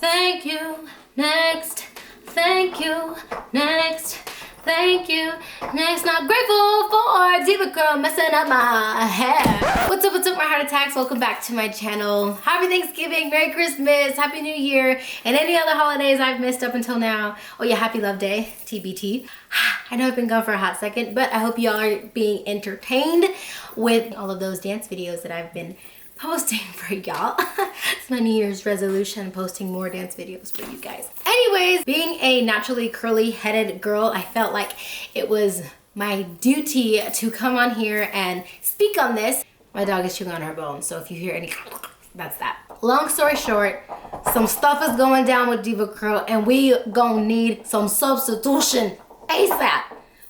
Thank you, next. Thank you, next. Thank you, next. Not grateful for DevaCurl messing up my hair. What's up, my heart attacks? Welcome back to my channel. Happy Thanksgiving, Merry Christmas, Happy New Year, and any other holidays I've missed up until now. Oh yeah, Happy Love Day, TBT. I know I've been gone for a hot second, but I hope y'all are being entertained with all of those dance videos that I've been posting for y'all. It's my New Year's resolution, posting more dance videos for you guys. Anyways, being a naturally curly headed girl, I felt like it was my duty to come on here and speak on this. My dog is chewing on her bone, so if you hear any, that's that. Long story short, some stuff is going down with DevaCurl and we gonna need some substitution ASAP.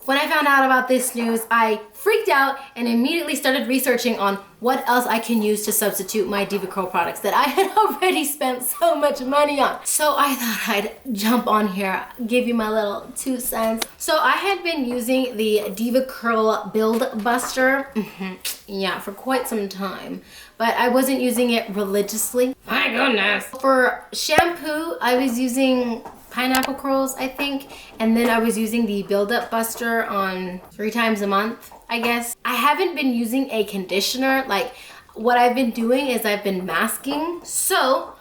When I found out about this news, I freaked out and immediately started researching on what else I can use to substitute my DevaCurl products that I had already spent so much money on. So I thought I'd jump on here, give you my little 2 cents. So I had been using the DevaCurl Build Buster, yeah, for quite some time, but I wasn't using it religiously. My goodness. For shampoo, I was using pineapple curls, I think, and then I was using the Build Up Buster on 3 times a month, I guess. I haven't been using a conditioner. Like, what I've been doing is I've been masking. So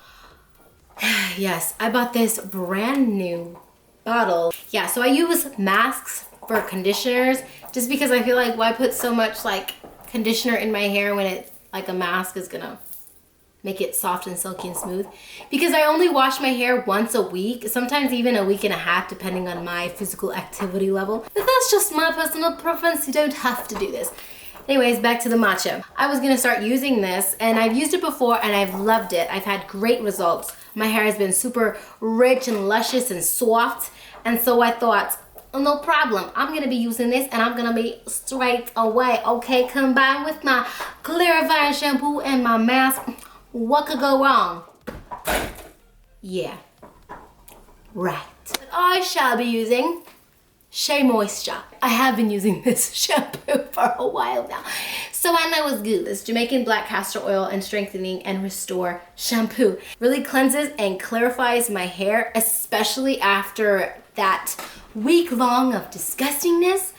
yes, I bought this brand new bottle. Yeah, so I use masks for conditioners just because I feel like why put so much like conditioner in my hair when it like a mask is gonna make it soft and silky and smooth, because I only wash my hair once a week, sometimes even a week and a half depending on my physical activity level. But that's just my personal preference. You don't have to do this. Anyways, back to the matcha. I was gonna start using this and I've used it before and I've loved it. I've had great results. My hair has been super rich and luscious and soft, and so I thought, oh, no problem, I'm gonna be using this and I'm gonna be straight away, okay? Combined with my clarifying shampoo and my mask, what could go wrong? Yeah, right. But I shall be using Shea Moisture. I have been using this shampoo for a while now, so I know it's good. This Jamaican black castor oil and strengthening and restore shampoo really cleanses and clarifies my hair, especially after that week long of disgustingness.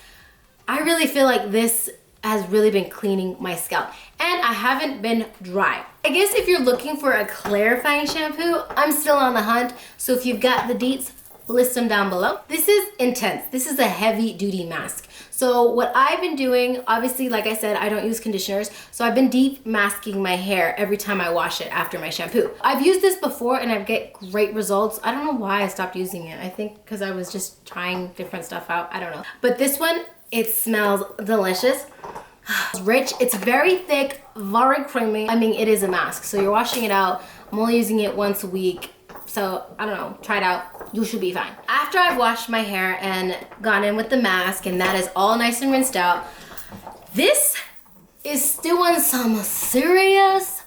I really feel like this has really been cleaning my scalp, and I haven't been dry. I guess if you're looking for a clarifying shampoo, I'm still on the hunt, so if you've got the deets, list them down below. This is intense. This is a heavy duty mask. So what I've been doing, obviously, like I said, I don't use conditioners, so I've been deep masking my hair every time I wash it after my shampoo. I've used this before and I get great results. I don't know why I stopped using it. I think because I was just trying different stuff out. I don't know. But this one, it smells delicious. It's rich, it's very thick, very creamy. I mean, it is a mask, so you're washing it out. I'm only using it once a week, so I don't know, try it out. You should be fine. After I've washed my hair and gone in with the mask and that is all nice and rinsed out, this is doing some serious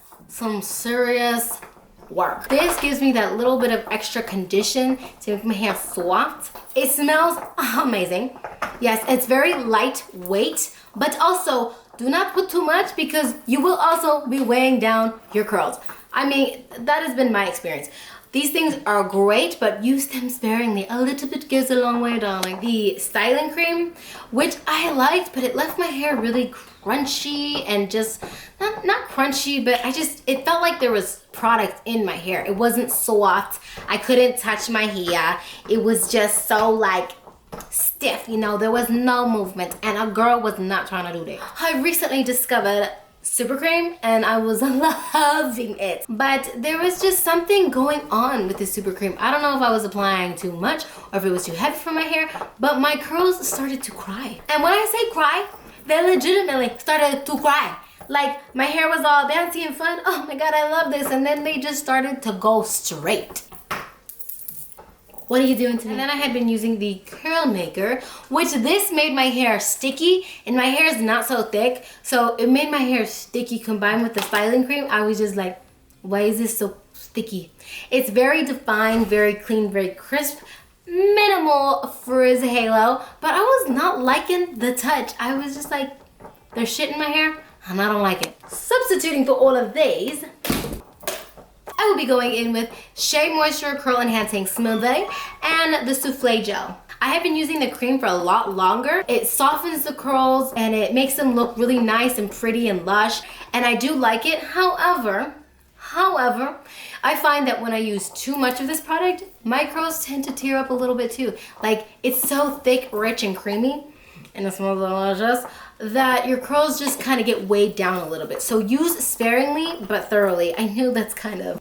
work. This gives me that little bit of extra condition to make my hair soft. It smells amazing. Yes, it's very lightweight, but also do not put too much because you will also be weighing down your curls. I mean, that has been my experience. These things are great, but use them sparingly. A little bit goes a long way, darling. The styling cream, which I liked, but it left my hair really crunchy and just, not crunchy, but it felt like there was product in my hair. It wasn't soft. I couldn't touch my hair. It was just so like stiff, you know, there was no movement, and a girl was not trying to do that. I recently discovered super cream and I was loving it, but there was just something going on with the super cream. I don't know if I was applying too much or if it was too heavy for my hair, but my curls started to cry. And when I say cry, they legitimately started to cry. Like, my hair was all bouncy and fun. Oh my god, I love this. And then they just started to go straight. What are you doing to me? And then I had been using the curl maker, which this made my hair sticky, and my hair is not so thick, so it made my hair sticky combined with the styling cream. I was just like, why is this so sticky? It's very defined, very clean, very crisp, minimal frizz halo, but I was not liking the touch. I was just like, there's shit in my hair and I don't like it. Substituting for all of these, I will be going in with Shea Moisture Curl Enhancing Smoothie and the Soufflé Gel. I have been using the cream for a lot longer. It softens the curls and it makes them look really nice and pretty and lush, and I do like it. However, I find that when I use too much of this product, my curls tend to tear up a little bit too. Like, it's so thick, rich, and creamy, and it smells delicious, that your curls just kind of get weighed down a little bit. So use sparingly, but thoroughly. I know that's kind of,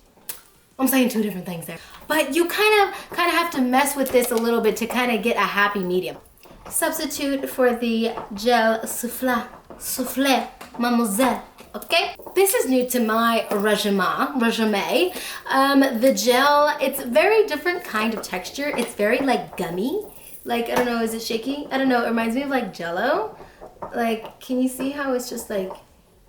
I'm saying two different things there. But you kind of have to mess with this a little bit to kind of get a happy medium. Substitute for the Gel Soufflé, Mademoiselle. Okay, this is new to my regimen. The gel, it's a very different kind of texture. It's very like gummy. Like, I don't know, is it shaky? I don't know, it reminds me of like Jell-O. Like, can you see how it's just like,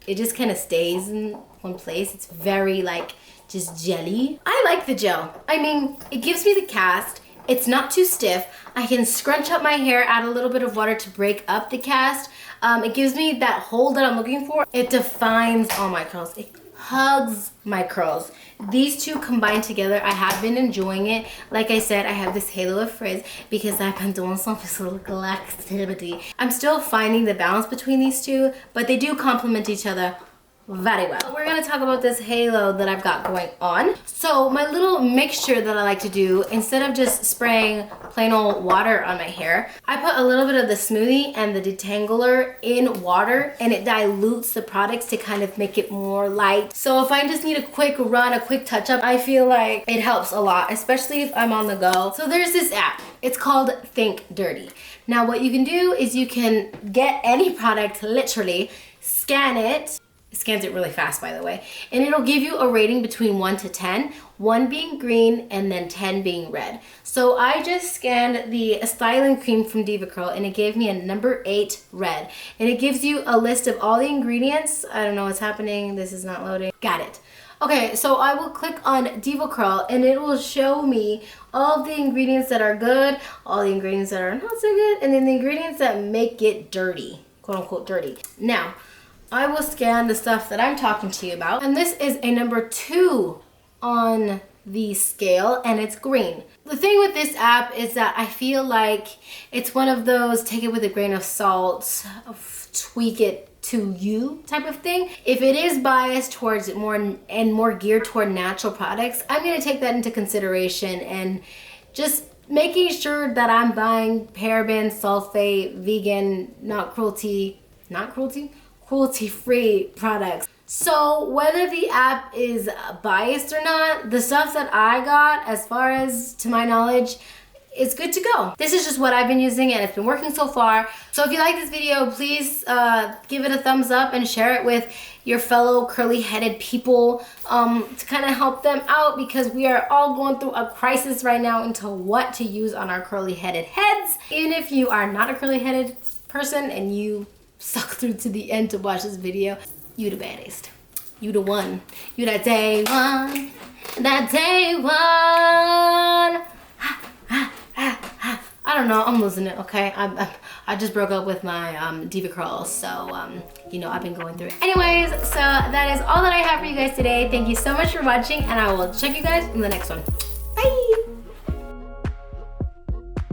it just kind of stays in one place? It's very like, just jelly. I like the gel. I mean, it gives me the cast. It's not too stiff. I can scrunch up my hair, add a little bit of water to break up the cast. It gives me that hold that I'm looking for. It defines all my curls. It hugs my curls. These two combined together, I have been enjoying it. Like I said, I have this halo of frizz because I've been doing some physical activity. I'm still finding the balance between these two, but they do complement each other very well. We're gonna talk about this halo that I've got going on. So my little mixture that I like to do, instead of just spraying plain old water on my hair, I put a little bit of the Smoothie and the Detangler in water, and it dilutes the products to kind of make it more light. So if I just need a quick run, a quick touch up, I feel like it helps a lot, especially if I'm on the go. So there's this app. It's called Think Dirty. Now what you can do is you can get any product, literally, scan it. It scans it really fast, by the way, and it'll give you a rating between 1 to 10, 1 being green and then 10 being red. So I just scanned the styling cream from DevaCurl and it gave me a number 8 red, and it gives you a list of all the ingredients. I don't know what's happening. This is not loading. Got it. Okay, so I will click on DevaCurl and it will show me all the ingredients that are good, all the ingredients that are not so good, and then the ingredients that make it dirty, quote unquote dirty. Now, I will scan the stuff that I'm talking to you about, and this is a number 2 on the scale, and it's green. The thing with this app is that I feel like it's one of those take it with a grain of salt, tweak it to you type of thing. If it is biased towards it more geared toward natural products, I'm gonna take that into consideration and just making sure that I'm buying paraben, sulfate, vegan, cruelty-free products. So whether the app is biased or not, the stuff that I got, as far as to my knowledge, is good to go. This is just what I've been using and it's been working so far. So if you like this video, please give it a thumbs up and share it with your fellow curly-headed people to kind of help them out, because we are all going through a crisis right now into what to use on our curly-headed heads. Even if you are not a curly-headed person and you stuck through to the end to watch this video, you the baddest. You the one. You that day one. That day one. I don't know, I'm losing it, okay? I just broke up with my DevaCurl, so you know, I've been going through it. Anyways, so that is all that I have for you guys today. Thank you so much for watching, and I will check you guys in the next one.